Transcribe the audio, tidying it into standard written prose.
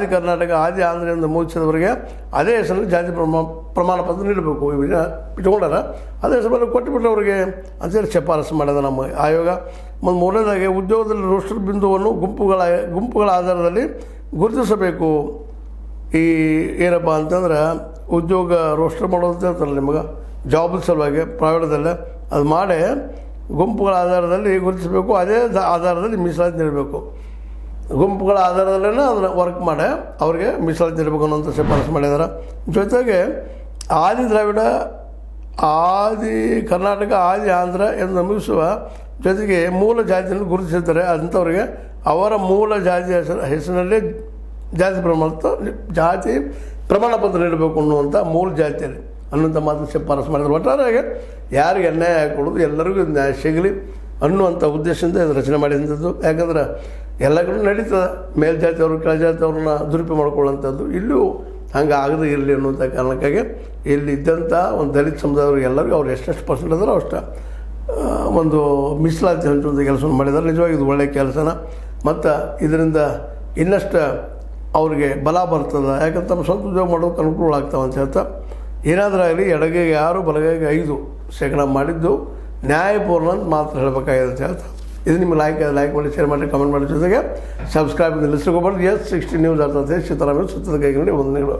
ಆದಿ ಕರ್ನಾಟಕ ಆದಿ ಆಂಧ್ರದಿಂದ ಮುಗಿಸಿದವರಿಗೆ ಅದೇ ಹೆಸರಲ್ಲಿ ಜಾತಿ ಪ್ರಮಾಣ ಪತ್ರ ನೀಡಬೇಕು. ಇವನ್ನ ಇಟ್ಕೊಂಡಾರ ಅದೇ ಹೆಸರಲ್ಲಿ ಕೊಟ್ಟುಬಿಟ್ಟವ್ರಿಗೆ ಅಂತೇಳಿ ಶಿಫಾರಸು ಮಾಡಿದ ನಮ್ಮ ಆಯೋಗ. ಮತ್ತು ಮೂರನೇದಾಗಿ ಉದ್ಯೋಗದಲ್ಲಿ ರೋಸ್ಟರ್ ಬಿಂದುವನ್ನು ಗುಂಪುಗಳ ಆಧಾರದಲ್ಲಿ ಗುರುತಿಸಬೇಕು. ಈ ಏನಪ್ಪ ಅಂತಂದ್ರೆ ಉದ್ಯೋಗ ರೋಸ್ಟರ್ ಮಾಡೋದು ಅಂತ ಹೇಳ್ತಾರಲ್ಲ ನಿಮಗೆ, ಜಾಬ್ ಸಲುವಾಗಿ ಪ್ರೈವೇಟದಲ್ಲೇ ಅದು ಮಾಡಿ ಗುಂಪುಗಳ ಆಧಾರದಲ್ಲಿ ಗುರುತಿಸಬೇಕು. ಅದೇ ಆಧಾರದಲ್ಲಿ ಮೀಸಲಾತಿ ನೀಡಬೇಕು. ಗುಂಪುಗಳ ಆಧಾರದಲ್ಲೇ ಅದನ್ನು ವರ್ಕ್ ಮಾಡಿ ಅವ್ರಿಗೆ ಮೀಸಲಾತಿ ನೀಡಬೇಕು ಅನ್ನೋಂಥ ಶಿಫಾರಸು ಮಾಡಿದ್ದಾರೆ. ಜೊತೆಗೆ ಆದಿ ದ್ರಾವಿಡ, ಆದಿ ಕರ್ನಾಟಕ, ಆದಿ ಆಂಧ್ರ ಎಂದು ನಮೂದಿಸುವ ಜೊತೆಗೆ ಮೂಲ ಜಾತಿಯನ್ನು ಗುರುತಿಸಿರ್ತಾರೆ ಅಂಥವ್ರಿಗೆ ಅವರ ಮೂಲ ಜಾತಿಯ ಹೆಸರಿನಲ್ಲೇ ಜಾತಿ ಪ್ರಮಾಣ ಪತ್ರ ನೀಡಬೇಕು ಅನ್ನುವಂಥ ಮೂಲ ಜಾತಿಯಲ್ಲಿ ಅನ್ನುವಂಥ ಮಾತು ಶಿಫಾರಸು ಮಾಡಿದ್ರು. ಒಟ್ಟಾರೆಯಾಗಿ ಯಾರಿಗೆ ಅನ್ಯಾಯ ಕೊಡೋದು ಎಲ್ಲರಿಗೂ ನ್ಯಾಯ ಸಿಗಲಿ ಅನ್ನುವಂಥ ಉದ್ದೇಶದಿಂದ ಇದು ರಚನೆ ಮಾಡಿದಂಥದ್ದು. ಯಾಕಂದ್ರೆ ಎಲ್ಲ ಕಡೆ ನಡೀತದೆ, ಮೇಲ್ಜಾತಿಯವರು ಕೆಳಜಾತಿಯವ್ರನ್ನ ದುರುಪಯೋಗ ಮಾಡ್ಕೊಳ್ಳೋಂಥದ್ದು. ಇಲ್ಲೂ ಹಂಗೆ ಆಗದೇ ಇರಲಿ ಅನ್ನುವಂಥ ಕಾರಣಕ್ಕಾಗಿ ಇಲ್ಲಿ ಇದ್ದಂಥ ಒಂದು ದಲಿತ ಸಮುದಾಯವ್ರಿಗೆ ಎಲ್ಲರಿಗೂ ಅವ್ರು ಎಷ್ಟೆಷ್ಟು ಪರ್ಸೆಂಟ್ ಅದಾರೋ ಅಷ್ಟು ಒಂದು ಮೀಸಲಾತಿ ಹಂಚುವಂಥ ಕೆಲಸವನ್ನು ಮಾಡಿದ್ದಾರೆ. ನಿಜವಾಗಿ ಇದು ಒಳ್ಳೆಯ ಕೆಲಸನ. ಮತ್ತು ಇದರಿಂದ ಇನ್ನಷ್ಟು ಅವ್ರಿಗೆ ಬಲ ಬರ್ತದೆ. ಯಾಕಂದ್ರೆ ತಮ್ಮ ಸ್ವಂತ ಉದ್ಯೋಗ ಮಾಡೋಕ್ಕೆ ಅನುಕೂಲ ಆಗ್ತಾವೆ ಅಂತ ಹೇಳ್ತಾ, ಏನಾದರೂ ಆಗಲಿ ಎಡಗೈಗೆ 6 ಬಲಗೈಗೆ 5 ಮಾಡಿದ್ದು ನ್ಯಾಯಪೂರ್ಣ ಅಂತ ಮಾತ್ರ ಹೇಳಬೇಕಾಗಿದೆ ಅಂತ ಹೇಳ್ತಾ, ಇದು ನಿಮಗೆ ಲೈಕ್ ಮಾಡಿ, ಶೇರ್ ಮಾಡಿ, ಕಮೆಂಟ್ ಮಾಡಿ, ಜೊತೆಗೆ ಸಬ್ಸ್ಕ್ರೈಬ್ ನಿಲ್ಲಿಸ್ಕೋಬಾರ್ದು. S60 ನ್ಯೂಸ್ ಅರ್ಥಾತ್ ಸೀತಾರಾಮ ಸುತ್ತದ ಕೈಗೆ ನೋಡಿ ವಂದನೆಗಳು.